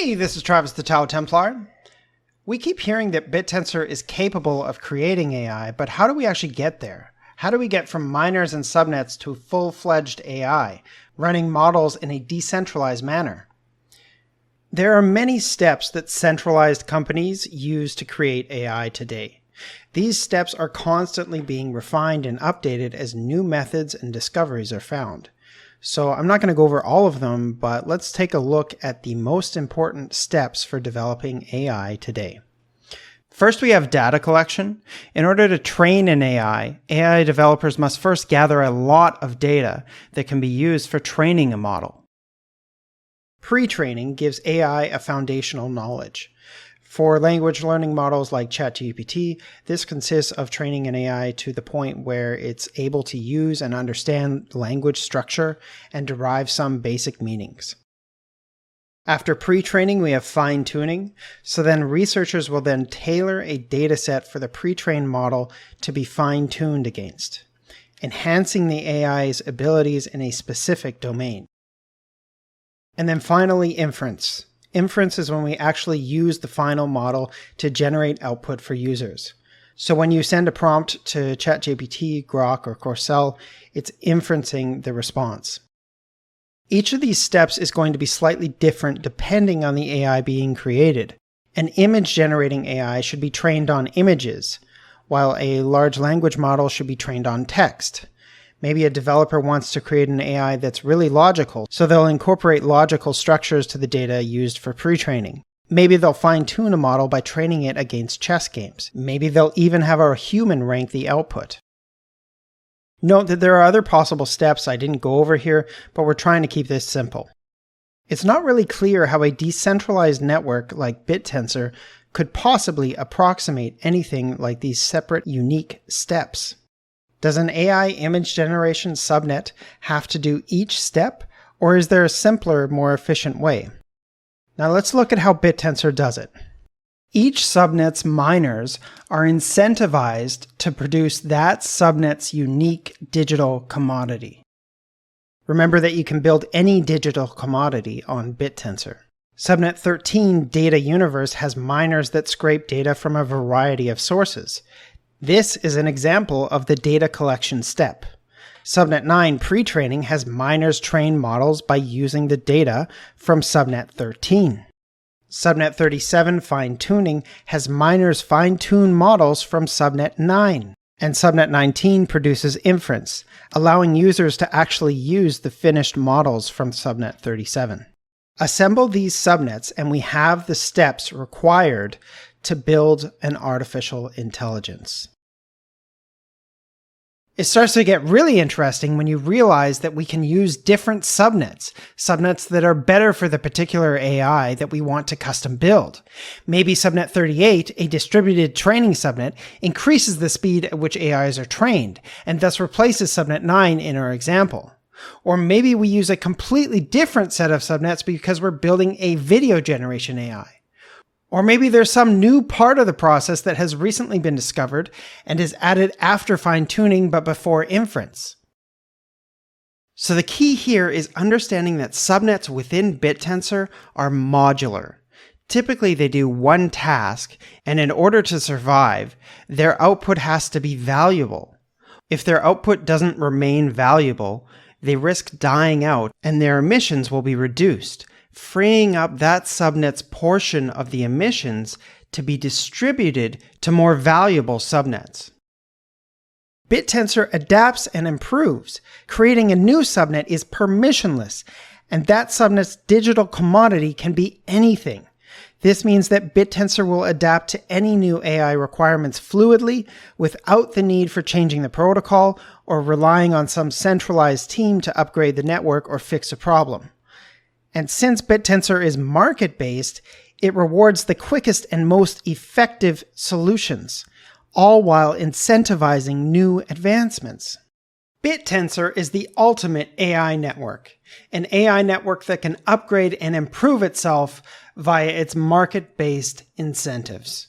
Hey, this is Travis the TAO Templar. We keep hearing that Bittensor is capable of creating AI, but how do we actually get there? How do we get from miners and subnets to full-fledged AI, running models in a decentralized manner? There are many steps that centralized companies use to create AI today. These steps are constantly being refined and updated as new methods and discoveries are found. So I'm not going to go over all of them, but let's take a look at the most important steps for developing AI today. First, we have data collection. In order to train an AI developers must first gather a lot of data that can be used for training a model. Pre-training gives AI a foundational knowledge. For language learning models like ChatGPT, this consists of training an AI to the point where it's able to use and understand language structure and derive some basic meanings. After pre-training, we have fine-tuning. So then researchers will then tailor a dataset for the pre-trained model to be fine-tuned against, enhancing the AI's abilities in a specific domain. And then finally, inference. Inference is when we actually use the final model to generate output for users. So when you send a prompt to ChatGPT, Grok, or Corcel, it's inferencing the response. Each of these steps is going to be slightly different depending on the AI being created. An image generating AI should be trained on images, while a large language model should be trained on text. Maybe a developer wants to create an AI that's really logical, so they'll incorporate logical structures to the data used for pre-training. Maybe they'll fine-tune a model by training it against chess games. Maybe they'll even have a human rank the output. Note that there are other possible steps I didn't go over here, but we're trying to keep this simple. It's not really clear how a decentralized network like Bittensor could possibly approximate anything like these separate, unique steps. Does an AI image generation subnet have to do each step, or is there a simpler, more efficient way? Now let's look at how Bittensor does it. Each subnet's miners are incentivized to produce that subnet's unique digital commodity. Remember that you can build any digital commodity on Bittensor. Subnet 13 Data Universe has miners that scrape data from a variety of sources. This is an example of the data collection step. Subnet 9 pre-training has miners train models by using the data from Subnet 13. Subnet 37 fine-tuning has miners fine-tune models from Subnet 9. And Subnet 19 produces inference, allowing users to actually use the finished models from Subnet 37. Assemble these subnets and we have the steps required to build an artificial intelligence. It starts to get really interesting when you realize that we can use different subnets that are better for the particular AI that we want to custom build. Maybe Subnet 38, a distributed training subnet, increases the speed at which AIs are trained, and thus replaces Subnet 9 in our example. Or maybe we use a completely different set of subnets because we're building a video generation AI. Or maybe there's some new part of the process that has recently been discovered and is added after fine-tuning but before inference. So the key here is understanding that subnets within Bittensor are modular. Typically they do one task, and in order to survive, their output has to be valuable. If their output doesn't remain valuable, they risk dying out and their emissions will be reduced, freeing up that subnet's portion of the emissions to be distributed to more valuable subnets. Bittensor adapts and improves. Creating a new subnet is permissionless, and that subnet's digital commodity can be anything. This means that Bittensor will adapt to any new AI requirements fluidly without the need for changing the protocol or relying on some centralized team to upgrade the network or fix a problem. And since Bittensor is market-based, it rewards the quickest and most effective solutions, all while incentivizing new advancements. Bittensor is the ultimate AI network, an AI network that can upgrade and improve itself via its market-based incentives.